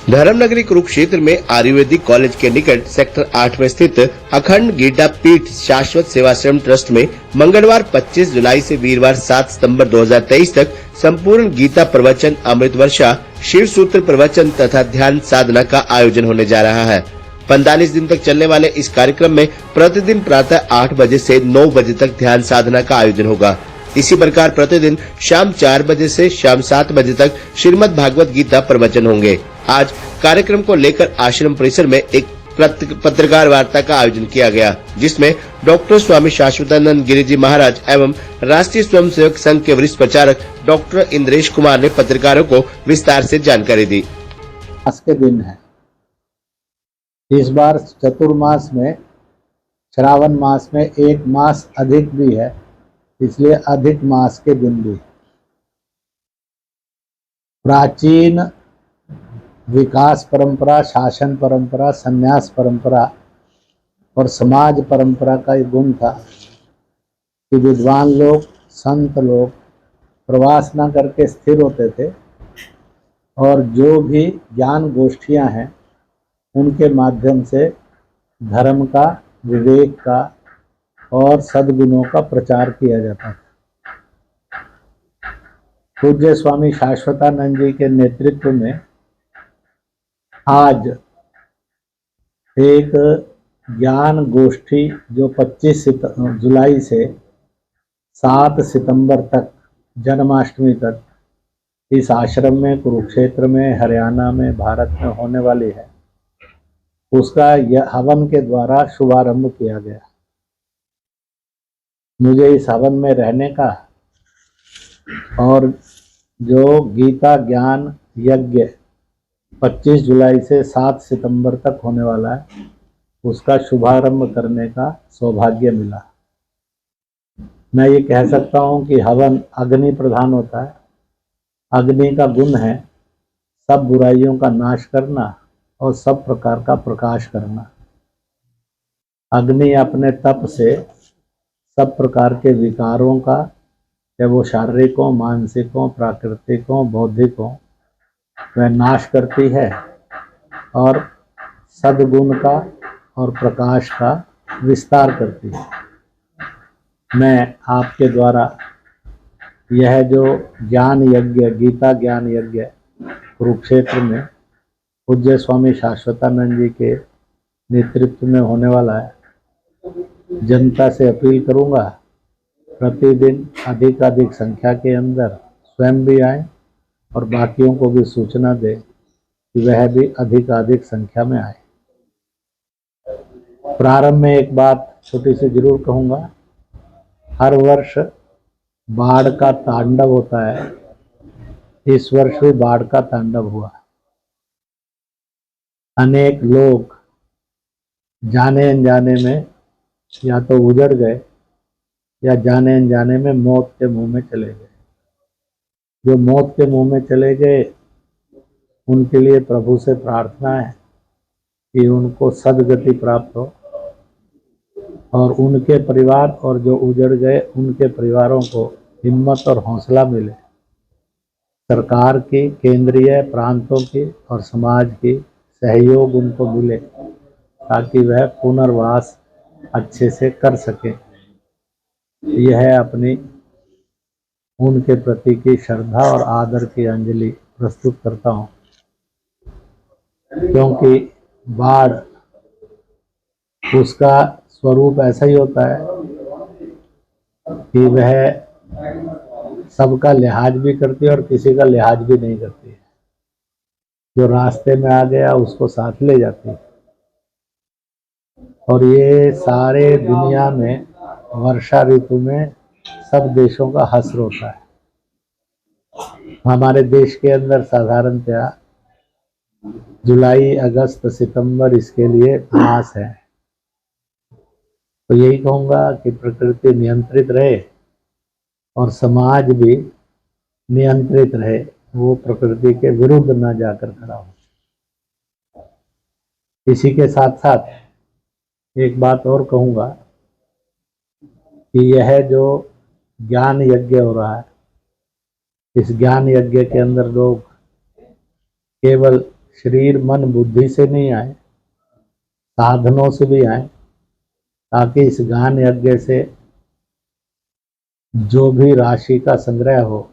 धर्मनगरी कुरुक्षेत्र में आयुर्वेदिक कॉलेज के निकट सेक्टर 8 में स्थित अखंड गीता पीठ शाश्वत सेवाश्रम ट्रस्ट में मंगलवार 25 जुलाई से वीरवार 7 सितंबर 2023 तक संपूर्ण गीता प्रवचन, अमृत वर्षा, शिव सूत्र प्रवचन तथा ध्यान साधना का आयोजन होने जा रहा है। 45 दिन तक चलने वाले इस कार्यक्रम में प्रतिदिन प्रातः 8 बजे से 9 बजे तक ध्यान साधना का आयोजन होगा। इसी प्रकार प्रतिदिन शाम 4 बजे से शाम 7 बजे तक श्रीमद् भागवत गीता प्रवचन होंगे। आज कार्यक्रम को लेकर आश्रम परिसर में एक पत्रकार वार्ता का आयोजन किया गया, जिसमें डॉक्टर स्वामी शाश्वतानंद गिरि जी महाराज एवं राष्ट्रीय स्वयंसेवक संघ के वरिष्ठ प्रचारक डॉक्टर इंद्रेश कुमार ने पत्रकारों को विस्तार से जानकारी दी। मास के दिन है। इस बार चतुर्मास में, श्रावण मास में एक मास अधिक भी है, इसलिए अधिक मास के दिन भी। प्राचीन विकास परंपरा, शासन परंपरा, संन्यास परंपरा और समाज परंपरा का एक गुण था कि विद्वान लोग, संत लोग प्रवास न करके स्थिर होते थे और जो भी ज्ञान गोष्ठियां हैं उनके माध्यम से धर्म का, विवेक का और सद्गुणों का प्रचार किया जाता था। पूज्य स्वामी शाश्वतानंद जी के नेतृत्व में आज एक ज्ञान गोष्ठी जो 25 जुलाई से 7 सितंबर तक, जन्माष्टमी तक इस आश्रम में, कुरुक्षेत्र में, हरियाणा में, भारत में होने वाली है, उसका यह हवन के द्वारा शुभारंभ किया गया। मुझे इस हवन में रहने का और जो गीता ज्ञान यज्ञ 25 जुलाई से 7 सितंबर तक होने वाला है, उसका शुभारंभ करने का सौभाग्य मिला। मैं ये कह सकता हूँ कि हवन अग्नि प्रधान होता है। अग्नि का गुण है सब बुराइयों का नाश करना और सब प्रकार का प्रकाश करना। अग्नि अपने तप से सब प्रकार के विकारों का, चाहे वो शारीरिक हो, मानसिक हो, प्राकृतिक हो, बौद्धिक हो, वह नाश करती है और सद्गुण का और प्रकाश का विस्तार करती है। मैं आपके द्वारा यह जो ज्ञान यज्ञ, गीता ज्ञान यज्ञ कुरुक्षेत्र में पूज्य स्वामी शाश्वतानंद जी के नेतृत्व में होने वाला है, जनता से अपील करूंगा प्रतिदिन अधिक संख्या के अंदर स्वयं भी आए और बाकियों को भी सूचना दे कि वह भी अधिक संख्या में आए। प्रारंभ में एक बात छोटी सी जरूर कहूँगा, हर वर्ष बाढ़ का तांडव होता है। इस वर्ष भी बाढ़ का तांडव हुआ। अनेक लोग जाने अनजाने में या तो उजड़ गए या जाने अनजाने में मौत के मुंह में चले गए। जो मौत के मुंह में चले गए उनके लिए प्रभु से प्रार्थना है कि उनको सद्गति प्राप्त हो और उनके परिवार और जो उजड़ गए उनके परिवारों को हिम्मत और हौसला मिले। सरकार की, केंद्रीय, प्रांतों की और समाज की सहयोग उनको मिले ताकि वह पुनर्वास अच्छे से कर सके। यह अपनी उनके प्रति की श्रद्धा और आदर की अंजलि प्रस्तुत करता हूँ, क्योंकि बाढ़ उसका स्वरूप ऐसा ही होता है कि वह सबका लिहाज भी करती है और किसी का लिहाज भी नहीं करती है। जो रास्ते में आ गया उसको साथ ले जाती है। और ये सारे दुनिया में वर्षा ऋतु में सब देशों का हश्र होता है। हमारे देश के अंदर साधारणतया जुलाई, अगस्त, सितंबर इसके लिए मास है। तो यही कहूँगा कि प्रकृति नियंत्रित रहे और समाज भी नियंत्रित रहे, वो प्रकृति के विरुद्ध न जाकर खड़ा हो। इसी के साथ साथ एक बात और कहूँगा कि यह जो ज्ञान यज्ञ हो रहा है, इस ज्ञान यज्ञ के अंदर लोग केवल शरीर मन बुद्धि से नहीं आए, साधनों से भी आए, ताकि इस ज्ञान यज्ञ से जो भी राशि का संग्रह हो,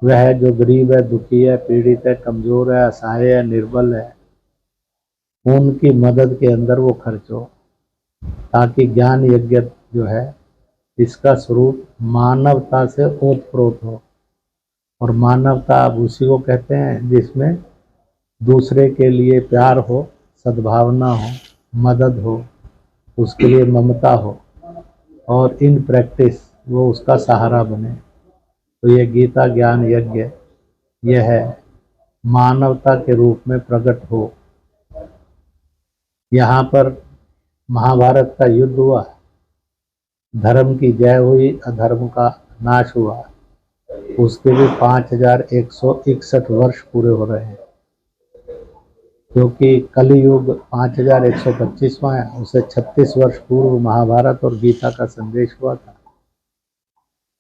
वह जो गरीब है, दुखी है, पीड़ित है, कमजोर है, असहाय है, निर्बल है, उनकी मदद के अंदर वो खर्च हो, ताकि ज्ञान यज्ञ जो है इसका स्वरूप मानवता से ओतप्रोत हो। और मानवता अब उसी को कहते हैं जिसमें दूसरे के लिए प्यार हो, सद्भावना हो, मदद हो, उसके लिए ममता हो, और इन प्रैक्टिस वो उसका सहारा बने। तो ये गीता ज्ञान यज्ञ यह है मानवता के रूप में प्रकट हो। यहाँ पर महाभारत का युद्ध हुआ, धर्म की जय हुई, अधर्म का नाश हुआ। उसके भी 5161 वर्ष पूरे हो रहे हैं, क्योंकि कलियुग 5125वां है, उसे 36 वर्ष पूर्व महाभारत और गीता का संदेश हुआ था।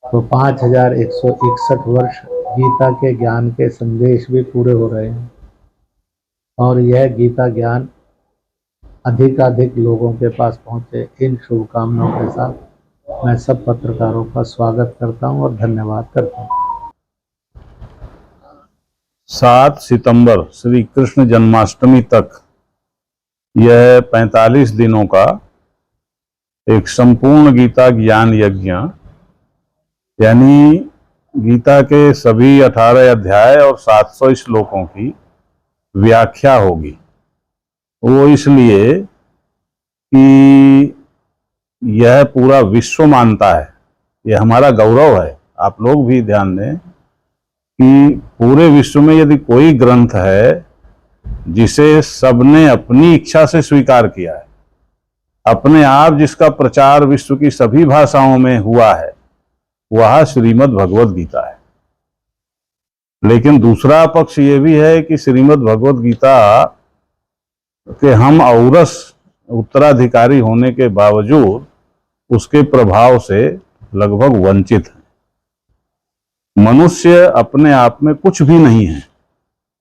तो 5161 वर्ष गीता के ज्ञान के संदेश भी पूरे हो रहे हैं। और यह गीता ज्ञान अधिकाधिक लोगों के पास पहुंचे, इन शुभकामनाओं के साथ मैं सब पत्रकारों का स्वागत करता हूं और धन्यवाद करता हूं। 7 सितंबर श्री कृष्ण जन्माष्टमी तक यह 45 दिनों का एक संपूर्ण गीता ज्ञान यज्ञ, यानी गीता के सभी 18 अध्याय और 700 श्लोकों की व्याख्या होगी। वो इसलिए कि यह पूरा विश्व मानता है, यह हमारा गौरव है। आप लोग भी ध्यान दें कि पूरे विश्व में यदि कोई ग्रंथ है जिसे सबने अपनी इच्छा से स्वीकार किया है, अपने आप जिसका प्रचार विश्व की सभी भाषाओं में हुआ है, वह श्रीमद् भगवद गीता है। लेकिन दूसरा पक्ष ये भी है कि श्रीमद् भगवद गीता के हम औरस उत्तराधिकारी होने के बावजूद उसके प्रभाव से लगभग वंचित है। मनुष्य अपने आप में कुछ भी नहीं है,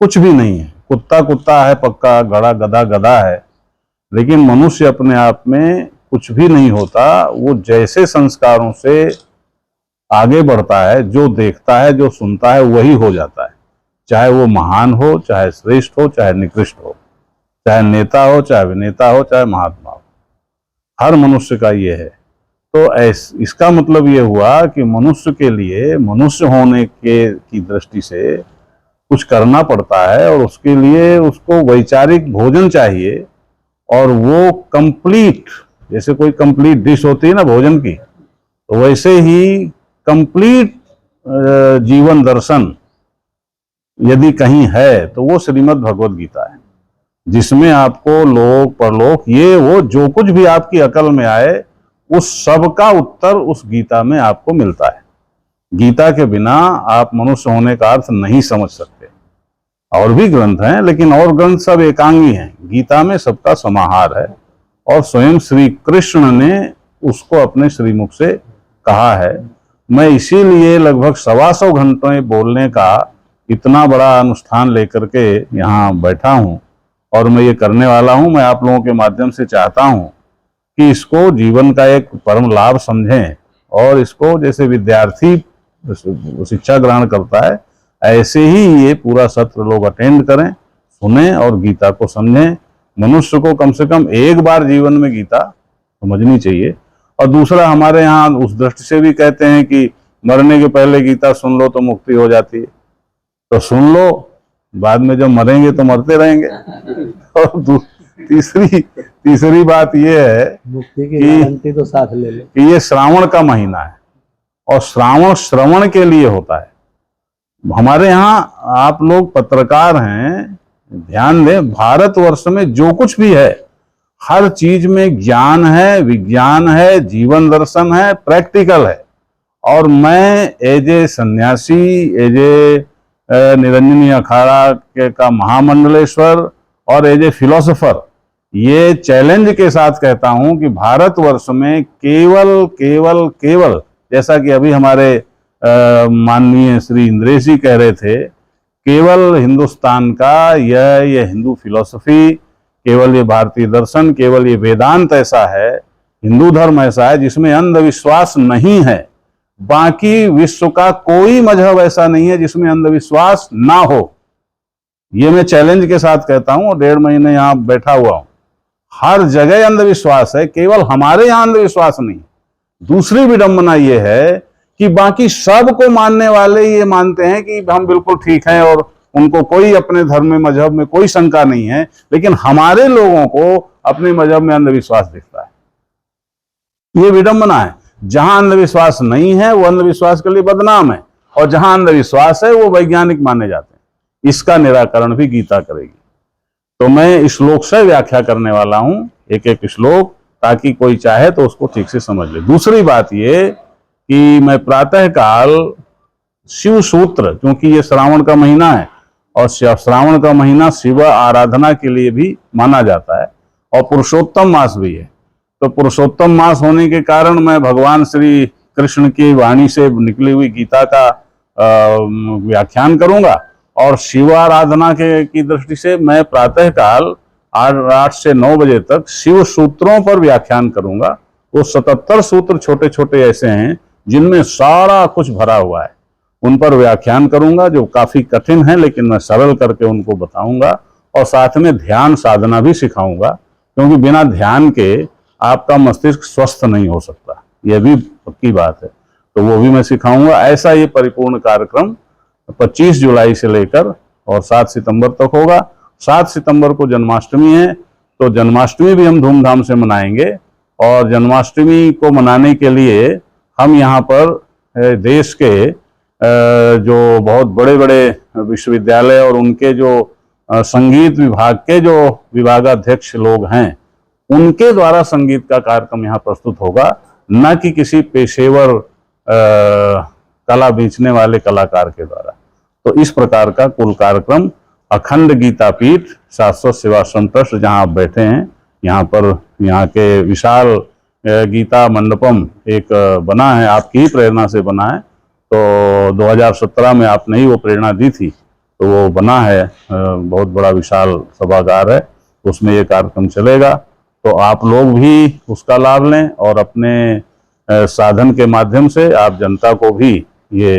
कुछ भी नहीं है। कुत्ता कुत्ता है पक्का, घड़ा गधा गधा है, लेकिन मनुष्य अपने आप में कुछ भी नहीं होता। वो जैसे संस्कारों से आगे बढ़ता है, जो देखता है, जो सुनता है, वही हो जाता है। चाहे वो महान हो, चाहे श्रेष्ठ हो, चाहे निकृष्ट हो, चाहे नेता हो, चाहे अभिनेता हो, चाहे महात्मा हो, हर मनुष्य का ये है। तो इसका मतलब ये हुआ कि मनुष्य के लिए, मनुष्य होने की दृष्टि से कुछ करना पड़ता है, और उसके लिए उसको वैचारिक भोजन चाहिए। और वो कंप्लीट, जैसे कोई कंप्लीट डिश होती है ना भोजन की, तो वैसे ही कंप्लीट जीवन दर्शन यदि कहीं है तो वो श्रीमद् भगवद गीता है, जिसमें आपको लोक परलोक ये वो जो कुछ भी आपकी अकल में आए, उस सब का उत्तर उस गीता में आपको मिलता है। गीता के बिना आप मनुष्य होने का अर्थ नहीं समझ सकते। और भी ग्रंथ हैं, लेकिन और ग्रंथ सब एकांगी हैं, गीता में सबका समाहार है। और स्वयं श्री कृष्ण ने उसको अपने श्रीमुख से कहा है। मैं इसीलिए लगभग 125 घंटे बोलने का इतना बड़ा अनुष्ठान लेकर के यहाँ बैठा हूँ, और मैं ये करने वाला हूँ। मैं आप लोगों के माध्यम से चाहता हूँ कि इसको जीवन का एक परम लाभ समझें, और इसको जैसे विद्यार्थी शिक्षा ग्रहण करता है, ऐसे ही ये पूरा सत्र लोग अटेंड करें, सुने और गीता को समझें। मनुष्य को कम से कम एक बार जीवन में गीता समझनी चाहिए। और दूसरा, हमारे यहाँ उस दृष्टि से भी कहते हैं कि मरने के पहले गीता सुन लो तो मुक्ति हो जाती है। तो सुन लो, बाद में जब मरेंगे तो मरते रहेंगे। और तीसरी बात यह है मुक्ति की गारंटी तो साथ ले ले कि ये श्रावण का महीना है, और श्रावण श्रवण के लिए होता है। हमारे यहाँ आप लोग पत्रकार हैं, ध्यान दें, भारतवर्ष में जो कुछ भी है, हर चीज में ज्ञान है, विज्ञान है, जीवन दर्शन है, प्रैक्टिकल है। और मैं एज ए सन्यासी, एज ए निरंजनी अखाड़ा का महामंडलेश्वर और एज ए फिलोसोफर, ये चैलेंज के साथ कहता हूं कि भारतवर्ष में केवल जैसा कि अभी हमारे माननीय श्री इंद्रेश जी कह रहे थे केवल हिंदुस्तान का यह हिंदू फिलॉसफी, केवल ये भारतीय दर्शन, केवल ये वेदांत ऐसा है, हिंदू धर्म ऐसा है जिसमें अंधविश्वास नहीं है। बाकी विश्व का कोई मजहब ऐसा नहीं है जिसमें अंधविश्वास ना हो। ये मैं चैलेंज के साथ कहता हूं और 1.5 महीने यहां बैठा हुआ हूं। हर जगह अंधविश्वास है, केवल हमारे यहां अंधविश्वास नहीं। दूसरी विडंबना यह है कि बाकी सबको मानने वाले ये मानते हैं कि हम बिल्कुल ठीक हैं और उनको कोई अपने धर्म में, मजहब में कोई शंका नहीं है, लेकिन हमारे लोगों को अपने मजहब में अंधविश्वास दिखता है। ये विडंबना है। जहां अंधविश्वास नहीं है वो अंधविश्वास के लिए बदनाम है, और जहां अंधविश्वास है वो वैज्ञानिक माने जाते हैं। इसका निराकरण भी गीता करेगी। तो मैं श्लोक से व्याख्या करने वाला हूं, एक एक श्लोक, ताकि कोई चाहे तो उसको ठीक से समझ ले। दूसरी बात ये कि मैं प्रातःकाल शिव सूत्र, क्योंकि ये श्रावण का महीना है और श्रावण का महीना शिव आराधना के लिए भी माना जाता है और पुरुषोत्तम मास भी है। तो पुरुषोत्तम मास होने के कारण मैं भगवान श्री कृष्ण की वाणी से निकली हुई गीता का व्याख्यान करूंगा, और शिव आराधना की दृष्टि से मैं प्रातःकाल 8 से 9 बजे तक शिव सूत्रों पर व्याख्यान करूंगा। वो 77 सूत्र छोटे छोटे ऐसे हैं जिनमें सारा कुछ भरा हुआ है, उन पर व्याख्यान करूंगा, जो काफी कठिन है लेकिन मैं सरल करके उनको बताऊंगा। और साथ में ध्यान साधना भी सिखाऊंगा, क्योंकि बिना ध्यान के आपका मस्तिष्क स्वस्थ नहीं हो सकता, यह भी पक्की बात है। तो वो भी मैं सिखाऊंगा। ऐसा ये परिपूर्ण कार्यक्रम 25 जुलाई से लेकर और 7 सितंबर तक होगा। 7 सितंबर को जन्माष्टमी है, तो जन्माष्टमी भी हम धूमधाम से मनाएंगे। और जन्माष्टमी को मनाने के लिए हम यहाँ पर देश के जो बहुत बड़े बड़े विश्वविद्यालय और उनके जो संगीत विभाग के जो विभागाध्यक्ष लोग हैं, उनके द्वारा संगीत का कार्यक्रम यहाँ प्रस्तुत होगा, न कि किसी पेशेवर कला बेचने वाले कलाकार के द्वारा। तो इस प्रकार का कुल कार्यक्रम अखंड गीता पीठ शाश्वत सेवाश्रम ट्रस्ट, जहाँ आप बैठे हैं, यहाँ पर यहाँ के विशाल गीता मंडपम एक बना है, आपकी ही प्रेरणा से बना है। तो 2017 में आपने ही वो प्रेरणा दी थी, तो वो बना है, बहुत बड़ा विशाल सभागार है, उसमें ये कार्यक्रम चलेगा। तो आप लोग भी उसका लाभ लें और अपने साधन के माध्यम से आप जनता को भी ये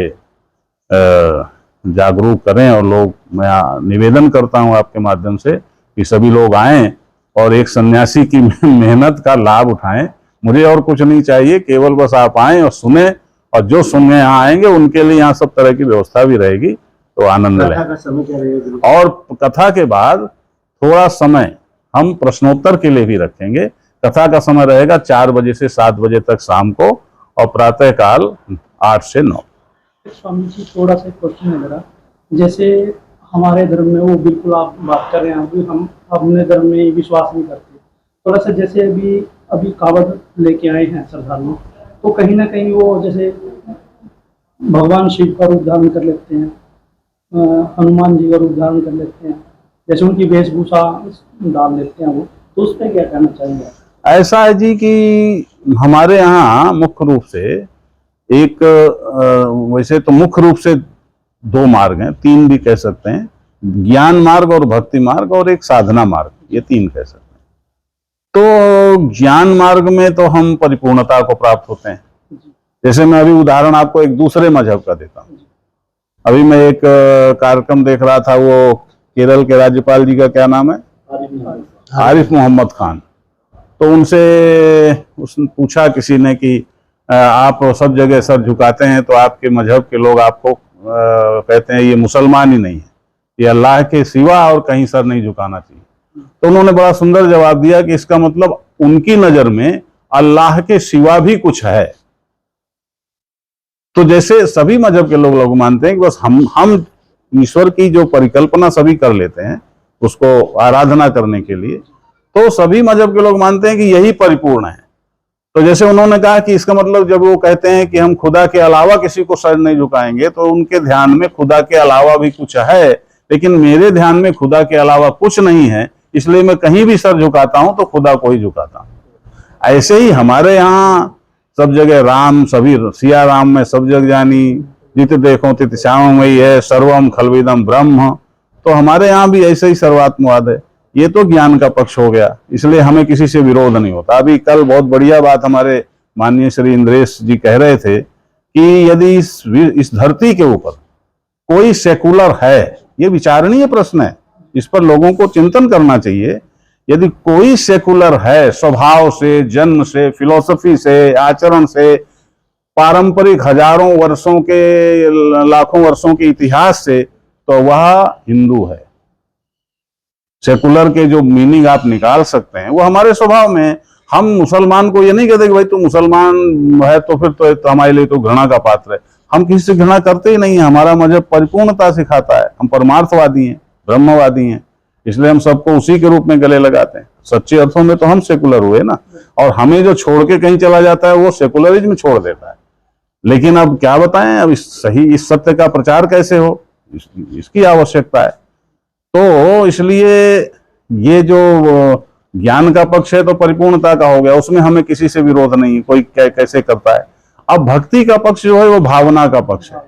जागरूक करें। और लोग, मैं निवेदन करता हूं आपके माध्यम से कि सभी लोग आएं और एक सन्यासी की मेहनत का लाभ उठाएं। मुझे और कुछ नहीं चाहिए, केवल बस आप आएं और सुने, और जो सुनने यहाँ आएंगे उनके लिए यहाँ सब तरह की व्यवस्था भी रहेगी, तो आनंद लें। और कथा के बाद थोड़ा समय हम प्रश्नोत्तर के लिए भी रखेंगे। कथा का समय रहेगा 4 बजे से 7 बजे तक शाम को, और प्रातःकाल 8 से 9। स्वामी जी, थोड़ा सा क्वेश्चन है मेरा। जैसे हमारे धर्म में, वो बिल्कुल आप बात कर रहे हैं, अभी हम अपने धर्म में विश्वास नहीं करते। थोड़ा सा जैसे अभी कावड़ लेके आए हैं श्रद्धालु, तो कहीं ना कहीं वो जैसे भगवान शिव का रूप धारण कर लेते हैं, हनुमान जी का रूप धारण कर लेते हैं, जैसे उनकी वेशभूषा डाल लेते हैं वो, तो उस पर क्या कहना चाहिए? ऐसा है जी कि हमारे यहाँ मुख्य रूप से एक, वैसे तो मुख्य रूप से 2 मार्ग हैं, 3 भी कह सकते हैं, ज्ञान मार्ग और भक्ति मार्ग, और एक साधना मार्ग, ये 3 कह सकते हैं। तो ज्ञान मार्ग में तो हम परिपूर्णता को प्राप्त होते हैं। जैसे मैं अभी उदाहरण आपको एक दूसरे मजहब का देता हूँ। अभी मैं एक कार्यक्रम देख रहा था, वो केरल के राज्यपाल जी का क्या नाम है, आरिफ मोहम्मद खान। तो उनसे उसने पूछा किसी ने कि आप सब जगह सर झुकाते हैं, तो आपके मजहब के लोग आपको कहते हैं ये मुसलमान ही नहीं है, ये अल्लाह के सिवा और कहीं सर नहीं झुकाना चाहिए। तो उन्होंने बड़ा सुंदर जवाब दिया कि इसका मतलब उनकी नजर में अल्लाह के सिवा भी कुछ है। तो जैसे सभी मजहब के लोग मानते हैं कि बस हम ईश्वर की जो परिकल्पना सभी कर लेते हैं उसको आराधना करने के लिए, तो सभी मजहब के लोग मानते हैं कि यही परिपूर्ण है। तो जैसे उन्होंने कहा कि इसका मतलब जब वो कहते हैं कि हम खुदा के अलावा किसी को सर नहीं झुकाएंगे, तो उनके ध्यान में खुदा के अलावा भी कुछ है, लेकिन मेरे ध्यान में खुदा के अलावा कुछ नहीं है, इसलिए मैं कहीं भी सर झुकाता हूं तो खुदा को ही झुकाता हूं। ऐसे ही हमारे यहाँ सब जगह राम, सभी सिया राम में सब जग जानी, जित देखो तित श्याममयी है, सर्वम खलविदम ब्रह्म। तो हमारे यहाँ भी ऐसे ही सर्वात्मवाद है। ये तो ज्ञान का पक्ष हो गया, इसलिए हमें किसी से विरोध नहीं होता। अभी कल बहुत बढ़िया बात हमारे माननीय श्री इंद्रेश जी कह रहे थे कि यदि इस धरती के ऊपर कोई सेकुलर है, ये विचारणीय प्रश्न है, इस पर लोगों को चिंतन करना चाहिए। यदि कोई सेकुलर है, स्वभाव से, जन्म से, फिलॉसफी से, आचरण से, पारंपरिक हजारों वर्षों के, लाखों वर्षों के इतिहास से, तो वह हिंदू है। सेकुलर के जो मीनिंग आप निकाल सकते हैं वो हमारे स्वभाव में है। हम मुसलमान को ये नहीं कहते कि भाई तू मुसलमान है तो फिर तो हमारे लिए तो घृणा का पात्र है। हम किसी से घृणा करते ही नहीं है। हमारा मजहब परिपूर्णता सिखाता है। हम परमार्थवादी हैं, ब्रह्मवादी हैं, इसलिए हम सबको उसी के रूप में गले लगाते हैं। सच्चे अर्थों में तो हम सेकुलर हुए ना, और हमें जो छोड़ के कहीं चला जाता है वो सेकुलरिज्म छोड़ देता है। लेकिन अब क्या बताएं, अब इस सत्य का प्रचार कैसे हो, इसकी आवश्यकता है। तो इसलिए ये जो ज्ञान का पक्ष है तो परिपूर्णता का हो गया, उसमें हमें किसी से विरोध नहीं, कोई कैसे करता है। अब भक्ति का पक्ष जो है वो भावना का पक्ष है।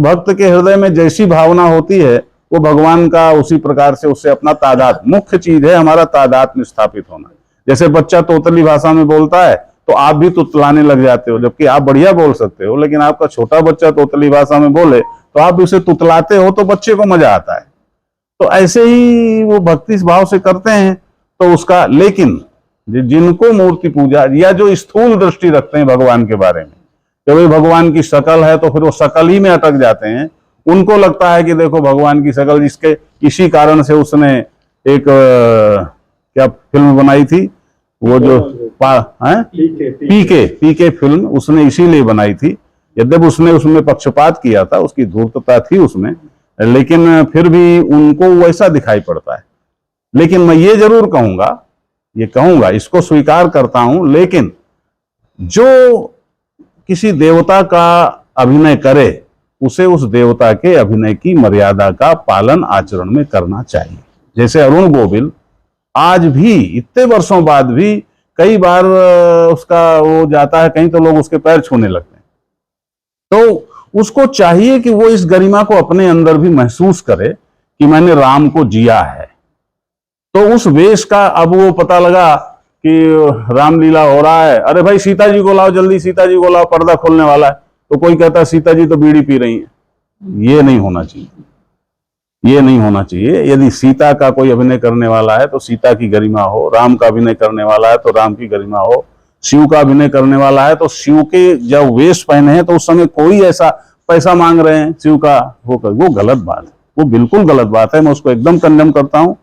भक्त के हृदय में जैसी भावना होती है वो भगवान का उसी प्रकार से उससे अपना तादात्म्य, मुख्य चीज है हमारा तादात्म्य स्थापित होना। जैसे बच्चा तोतली भाषा में बोलता है तो आप भी तुतलाने लग जाते हो, जबकि आप बढ़िया बोल सकते हो, लेकिन आपका छोटा बच्चा तोतली भाषा में बोले तो आप उसे तुतलाते हो तो बच्चे को मजा आता है। तो ऐसे ही वो भक्ति भाव से करते हैं तो उसका, लेकिन जिनको मूर्ति पूजा या जो स्थूल दृष्टि रखते हैं भगवान के बारे में, कि भाई भगवान की शकल है, तो फिर वो शकल ही में अटक जाते हैं। उनको लगता है कि देखो भगवान की शकल, जिसके इसी कारण से उसने एक क्या फिल्म बनाई थी, वो जो पीके फिल्म उसने इसीलिए बनाई थी। यद्यपि उसने उसमें पक्षपात किया था, उसकी धूर्तता थी उसमें, लेकिन फिर भी उनको वैसा दिखाई पड़ता है। लेकिन मैं ये जरूर कहूंगा, इसको स्वीकार करता हूं, लेकिन जो किसी देवता का अभिनय करे उसे उस देवता के अभिनय की मर्यादा का पालन आचरण में करना चाहिए। जैसे अरुण गोविल आज भी इतने वर्षों बाद भी कई बार उसका वो जाता है कहीं तो लोग उसके पैर छूने लगते हैं। तो उसको चाहिए कि वो इस गरिमा को अपने अंदर भी महसूस करे कि मैंने राम को जिया है। तो उस वेश का अब वो पता लगा कि रामलीला हो रहा है, अरे भाई सीता जी को लाओ, जल्दी सीता जी को लाओ, पर्दा खोलने वाला है। तो कोई कहता है सीता जी तो बीड़ी पी रही हैं। ये नहीं होना चाहिए, ये नहीं होना चाहिए। यदि सीता का कोई अभिनय करने वाला है तो सीता की गरिमा हो, राम का अभिनय करने वाला है तो राम की गरिमा हो, शिव का अभिनय करने वाला है तो शिव के जब वेश पहने हैं तो उस समय कोई ऐसा पैसा मांग रहे हैं शिव का, वो गलत बात है, वो बिल्कुल गलत बात है। मैं उसको एकदम कंडेम करता हूं।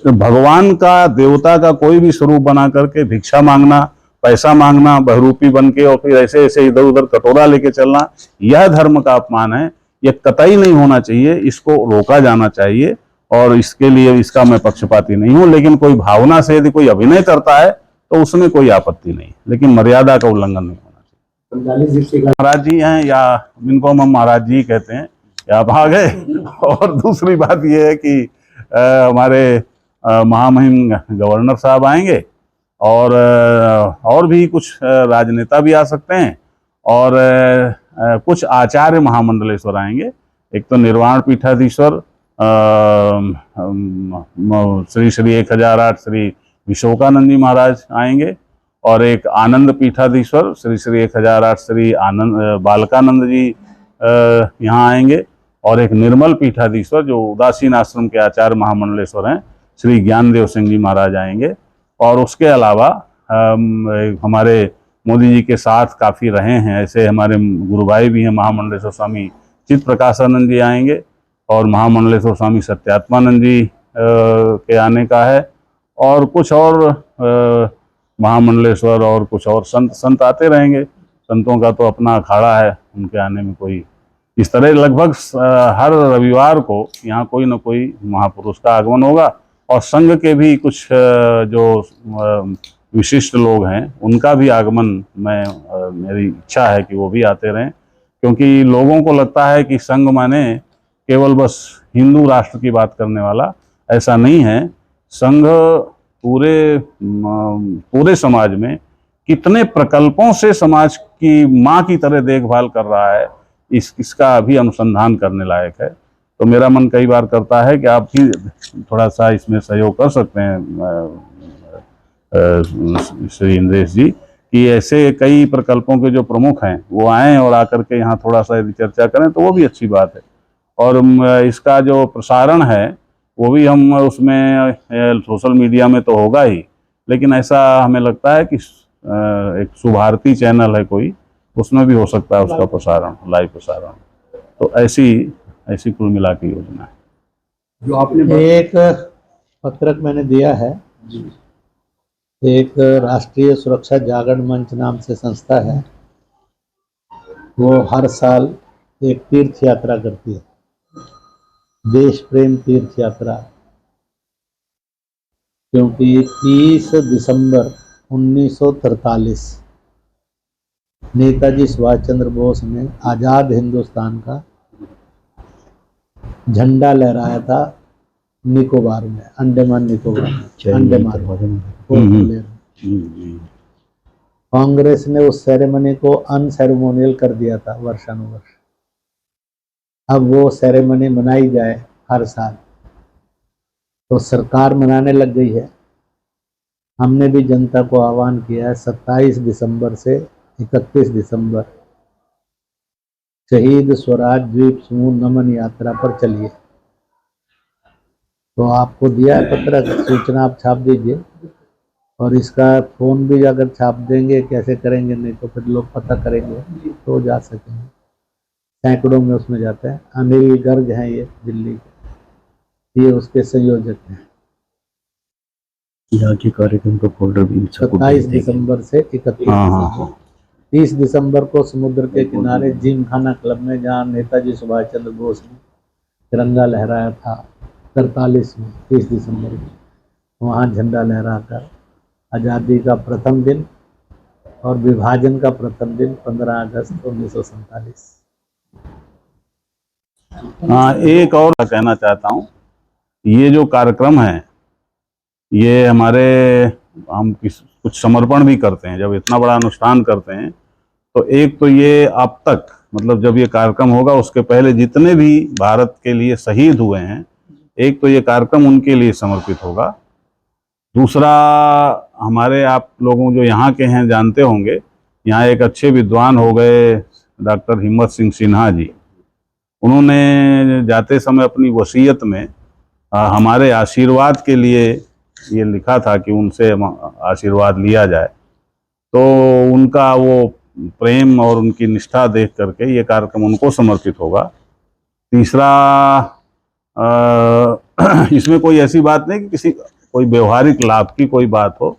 भगवान का, देवता का कोई भी स्वरूप बना करके भिक्षा मांगना, पैसा मांगना बहरूपी बन के, और फिर ऐसे ऐसे इधर उधर कटोरा लेके चलना, यह धर्म का अपमान है। यह कतई नहीं होना चाहिए, इसको रोका जाना चाहिए। और इसके लिए इसका मैं पक्षपाती नहीं हूं, लेकिन कोई भावना से यदि कोई अभिनय करता है तो उसमें कोई आपत्ति नहीं, लेकिन मर्यादा का उल्लंघन नहीं होना चाहिए। महाराज जी हैं, या जिनको हम महाराज जी कहते हैं, या भाग है। और दूसरी बात यह है कि हमारे महामहिम गवर्नर साहब आएंगे, और भी कुछ राजनेता भी आ सकते हैं, और कुछ आचार्य महामंडलेश्वर आएंगे। एक तो निर्वाण पीठाधीश्वर श्री श्री 1008 श्री विशोकानंद जी महाराज आएंगे, और एक आनंद पीठाधीश्वर श्री श्री 1008 श्री बालकानंद जी यहाँ आएंगे, और एक निर्मल पीठाधीश्वर जो उदासीन आश्रम के आचार्य महामंडलेश्वर हैं श्री ज्ञानदेव सिंह जी महाराज आएंगे। और उसके अलावा हमारे मोदी जी के साथ काफ़ी रहे हैं ऐसे हमारे गुरु भाई भी हैं, महामंडलेश्वर स्वामी चित्त प्रकाशानंद जी आएंगे, और महामंडलेश्वर स्वामी सत्यात्मानंद जी के आने का है, और कुछ और महामंडलेश्वर और कुछ और संत आते रहेंगे। संतों का तो अपना अखाड़ा है, उनके आने में कोई इस तरह लगभग हर रविवार को यहाँ कोई न कोई महापुरुष का आगमन होगा। और संघ के भी कुछ जो विशिष्ट लोग हैं उनका भी आगमन मेरी इच्छा है कि वो भी आते रहें, क्योंकि लोगों को लगता है कि संघ माने केवल बस हिंदू राष्ट्र की बात करने वाला, ऐसा नहीं है। संघ पूरे समाज में कितने प्रकल्पों से समाज की माँ की तरह देखभाल कर रहा है, इसका अभी अनुसंधान करने लायक है। तो मेरा मन कई बार करता है कि आप भी थोड़ा सा इसमें सहयोग कर सकते हैं श्री इंद्रेश जी, कि ऐसे कई प्रकल्पों के जो प्रमुख हैं वो आएँ और आकर के यहाँ थोड़ा सा यदि चर्चा करें तो वो भी अच्छी बात है। और इसका जो प्रसारण है वो भी हम उसमें सोशल मीडिया में तो होगा ही, लेकिन ऐसा हमें लगता है कि एक सुभारती चैनल है कोई, उसमें भी हो सकता है उसका प्रसारण, लाइव प्रसारण। तो ऐसी कुल मिला के योजना है। जो आपने एक पत्रक मैंने दिया है, एक राष्ट्रीय सुरक्षा जागरण मंच नाम से संस्था है, वो हर साल एक तीर्थ यात्रा करती है, देश प्रेम तीर्थ यात्रा, क्योंकि 30 दिसंबर 1943 नेताजी सुभाष चंद्र बोस ने आज़ाद हिंदुस्तान का झंडा लहराया था निकोबार में, अंडमान निकोबार में, अंडमान। कांग्रेस ने उस सेरेमनी को अनसेरेमोनियल कर दिया था वर्षानुवर्ष। अब वो सेरेमनी मनाई जाए हर साल, तो सरकार मनाने लग गई है। हमने भी जनता को आह्वान किया है 27 दिसंबर से 31 दिसंबर शहीद स्वराज द्वीप समूह नमन यात्रा पर चलिए। तो आपको दिया है पत्रक, सूचना आप छाप दीजिए, और इसका फोन भी अगर छाप देंगे, कैसे करेंगे, नहीं तो फिर लोग पता करेंगे तो जा सकेंगे। सैकड़ों में उसमें जाते हैं। अनिल गर्ग हैं ये दिल्ली के, ये उसके संयोजक हैं। यहाँ के कार्यक्रम का फोल्डर भी 27 दिसंबर से 31 दिसंबर। 30 दिसंबर को समुद्र के किनारे जिमखाना क्लब में, जहाँ नेताजी सुभाष चंद्र बोस ने तिरंगा लहराया था 43 में, 30 दिसंबर को, वहाँ झंडा लहराकर आज़ादी का प्रथम दिन और विभाजन का प्रथम दिन 15 अगस्त 1947। हाँ, एक और कहना चाहता हूँ, ये जो कार्यक्रम है ये हम कुछ समर्पण भी करते हैं। जब इतना बड़ा अनुष्ठान करते हैं तो एक तो ये अब तक, मतलब जब ये कार्यक्रम होगा उसके पहले जितने भी भारत के लिए शहीद हुए हैं, एक तो ये कार्यक्रम उनके लिए समर्पित होगा। दूसरा, हमारे आप लोगों जो यहाँ के हैं जानते होंगे, यहाँ एक अच्छे विद्वान हो गए डॉक्टर हिम्मत सिंह सिन्हा जी। उन्होंने जाते समय अपनी वसीयत में हमारे आशीर्वाद के लिए ये लिखा था कि उनसे आशीर्वाद लिया जाए। तो उनका वो प्रेम और उनकी निष्ठा देख करके ये कार्यक्रम उनको समर्पित होगा। तीसरा, इसमें कोई ऐसी बात नहीं कि कोई व्यवहारिक लाभ की कोई बात हो।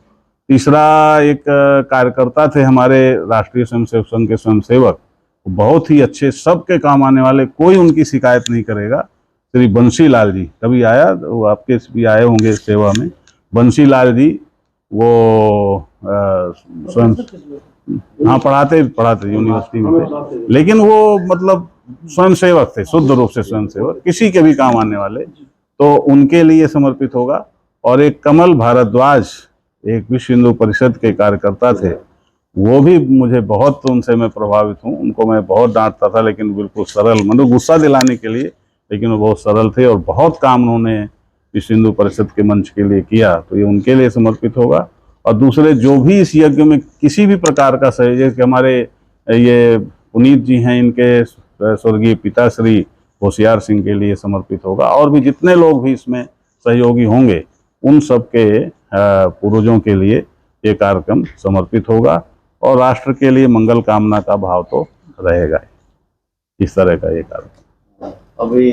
तीसरा, एक कार्यकर्ता थे हमारे राष्ट्रीय स्वयंसेवक संघ के स्वयंसेवक, बहुत ही अच्छे, सबके काम आने वाले, कोई उनकी शिकायत नहीं करेगा, श्री बंसी लाल जी। कभी आया, वो आपके भी आए होंगे सेवा में। बंसी लाल जी वो स्वयं, हाँ, पढ़ाते यूनिवर्सिटी में थे, लेकिन वो मतलब स्वयंसेवक थे, शुद्ध रूप से स्वयंसेवक, किसी के भी काम आने वाले, तो उनके लिए समर्पित होगा। और एक कमल भारद्वाज, एक विश्व हिंदू परिषद के कार्यकर्ता थे, वो भी मुझे बहुत, उनसे मैं प्रभावित हूँ। उनको मैं बहुत डांटता था, लेकिन बिल्कुल सरल, मतलब गुस्सा दिलाने के लिए, लेकिन वो बहुत सरल थे और बहुत काम उन्होंने विश्व हिंदू परिषद के मंच के लिए किया। तो ये उनके लिए समर्पित होगा। और दूसरे जो भी इस यज्ञ में किसी भी प्रकार का सहयोग, कि हमारे ये पुनीत जी हैं, इनके स्वर्गीय पिता श्री होशियार सिंह के लिए समर्पित होगा। और भी जितने लोग भी इसमें सहयोगी होंगे, उन सब के पूर्वजों के लिए ये कार्यक्रम समर्पित होगा। और राष्ट्र के लिए मंगल कामना का भाव तो रहेगा। इस तरह का ये कार्यक्रम। अभी